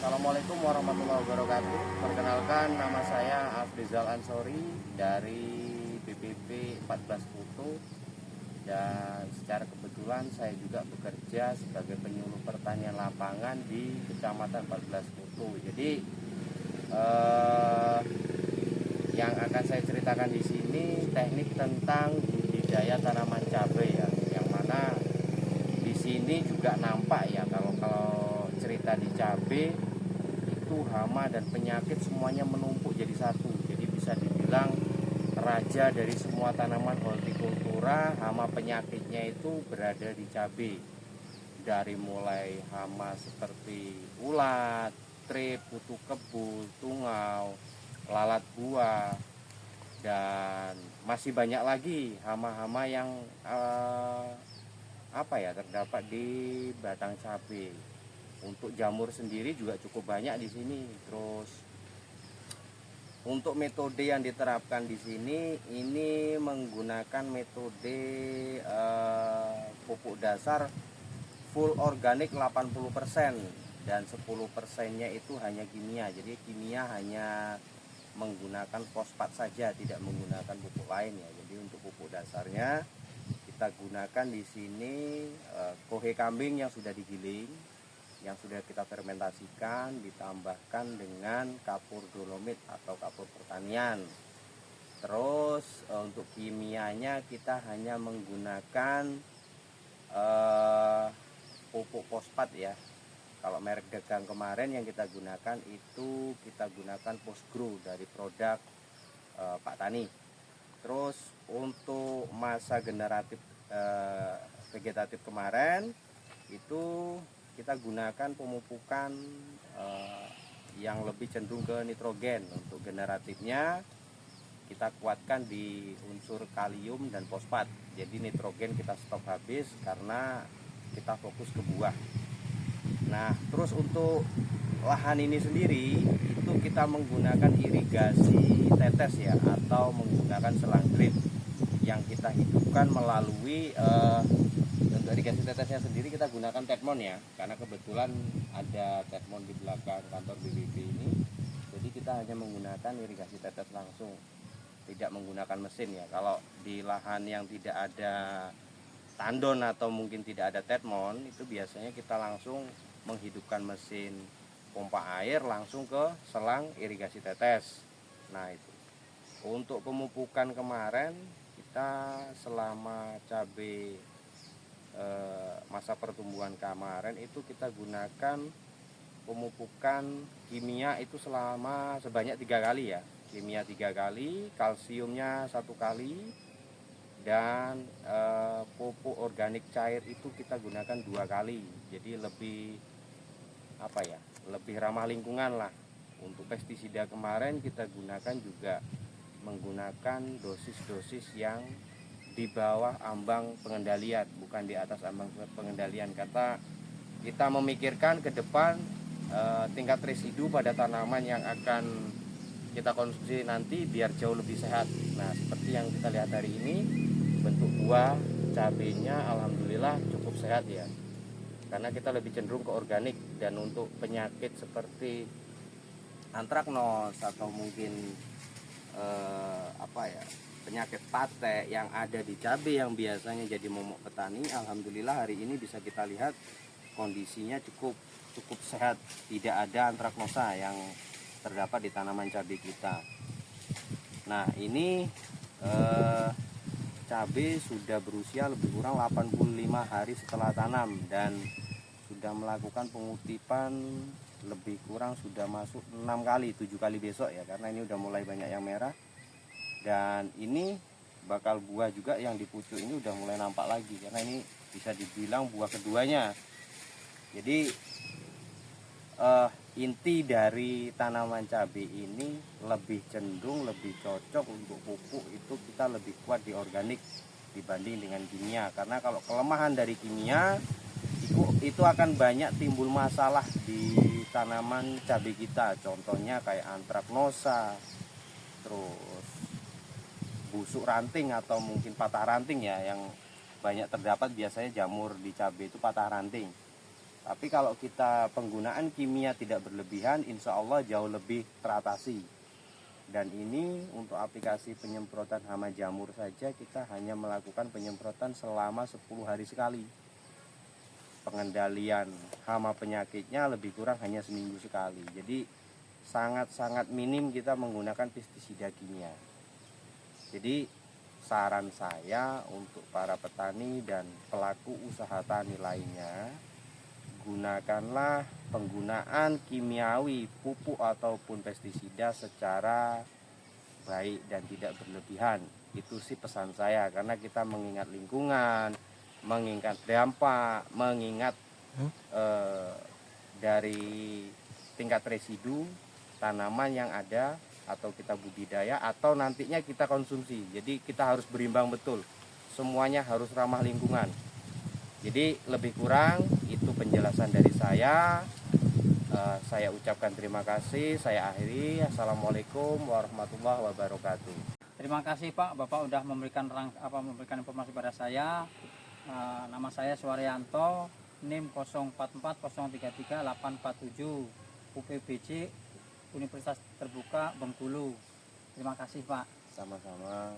Assalamualaikum warahmatullahi wabarakatuh. Perkenalkan, nama saya Afrizal Ansori dari BPP 14 Putu, dan secara kebetulan saya juga bekerja sebagai penyuluh pertanian lapangan di Kecamatan 14 Putu. Jadi yang akan saya ceritakan di sini teknik tentang budidaya tanaman cabai ya, yang mana di sini juga nampak ya, kalau cerita di cabai itu hama dan penyakit semuanya menumpuk jadi satu. Jadi bisa dibilang raja dari semua tanaman hortikultura, hama penyakitnya itu berada di cabai. Dari mulai hama seperti ulat, trip, kutu kebul, tungau, lalat buah, dan masih banyak lagi hama-hama yang terdapat di batang cabai. Untuk jamur sendiri juga cukup banyak di sini. Terus untuk metode yang diterapkan di sini ini menggunakan metode pupuk dasar full organik 80%, dan 10%-nya itu hanya kimia. Jadi kimia hanya menggunakan fosfat saja, tidak menggunakan pupuk lain ya. Jadi untuk pupuk dasarnya kita gunakan di sini kohe kambing yang sudah digiling, yang sudah kita fermentasikan, ditambahkan dengan kapur dolomit atau kapur pertanian. Terus untuk kimianya kita hanya menggunakan pupuk fosfat ya. Kalau merek dagang kemarin yang kita gunakan itu kita gunakan Postgrow dari produk Pak Tani. Terus untuk masa generatif vegetatif kemarin itu kita gunakan pemupukan yang lebih cenderung ke nitrogen. Untuk generatifnya kita kuatkan di unsur kalium dan fosfat. Jadi nitrogen kita stop habis karena kita fokus ke buah. Nah, terus untuk lahan ini sendiri itu kita menggunakan irigasi tetes ya, atau menggunakan selang drip yang kita hidupkan melalui untuk irigasi tetesnya sendiri kita gunakan Tetmon ya, karena kebetulan ada Tetmon di belakang kantor BPP ini. Jadi kita hanya menggunakan irigasi tetes langsung, tidak menggunakan mesin ya. Kalau di lahan yang tidak ada tandon atau mungkin tidak ada Tetmon, itu biasanya kita langsung menghidupkan mesin pompa air langsung ke selang irigasi tetes. Nah itu untuk pemupukan kemarin kita selama cabai masa pertumbuhan kemarin itu kita gunakan pemupukan kimia itu sebanyak 3 kali ya. Kimia 3 kali, kalsiumnya 1 kali, dan pupuk organik cair itu kita gunakan 2 kali. Jadi lebih lebih ramah lingkungan lah. Untuk pestisida kemarin kita gunakan juga menggunakan dosis-dosis yang di bawah ambang pengendalian, bukan di atas ambang pengendalian. Kata kita memikirkan ke depan tingkat residu pada tanaman yang akan kita konsumsi nanti biar jauh lebih sehat. Nah, seperti yang kita lihat hari ini, bentuk buah cabenya alhamdulillah cukup sehat ya, karena kita lebih cenderung ke organik. Dan untuk penyakit seperti antraknos atau mungkin penyakit pate yang ada di cabai yang biasanya jadi momok petani, alhamdulillah hari ini bisa kita lihat kondisinya cukup sehat, tidak ada antraknosa yang terdapat di tanaman cabai kita. Nah ini cabai sudah berusia lebih kurang 85 hari setelah tanam, dan sudah melakukan pengutipan lebih kurang sudah masuk 6 kali, 7 kali besok ya, karena ini udah mulai banyak yang merah. Dan ini bakal buah juga yang di pucuk ini udah mulai nampak lagi, karena ini bisa dibilang buah keduanya. Jadi inti dari tanaman cabai ini lebih cenderung, lebih cocok untuk pupuk itu kita lebih kuat di organik dibanding dengan kimia. Karena kalau kelemahan dari kimia itu akan banyak timbul masalah di tanaman cabai kita. Contohnya kayak antraknosa, terus busuk ranting atau mungkin patah ranting ya, yang banyak terdapat biasanya jamur di cabai itu patah ranting. Tapi kalau kita penggunaan kimia tidak berlebihan, insya Allah jauh lebih teratasi. Dan ini untuk aplikasi penyemprotan hama jamur saja kita hanya melakukan penyemprotan selama 10 hari sekali. Pengendalian hama penyakitnya lebih kurang hanya seminggu sekali. Jadi sangat-sangat minim kita menggunakan pestisida kimia. Jadi saran saya untuk para petani dan pelaku usaha tani lainnya, gunakanlah penggunaan kimiawi, pupuk ataupun pestisida secara baik dan tidak berlebihan. Itu sih pesan saya, karena kita mengingat lingkungan, mengingat dampak, mengingat dari tingkat residu tanaman yang ada atau kita budidaya atau nantinya kita konsumsi. Jadi kita harus berimbang betul, semuanya harus ramah lingkungan. Jadi lebih kurang itu penjelasan dari saya. Saya ucapkan terima kasih, saya akhiri. Assalamualaikum warahmatullahi wabarakatuh. Terima kasih Pak, Bapak sudah memberikan informasi pada saya. Nama saya Suwaryanto, NIM 044033 UPBJ Universitas Terbuka Bengkulu. Terima kasih Pak. Sama-sama.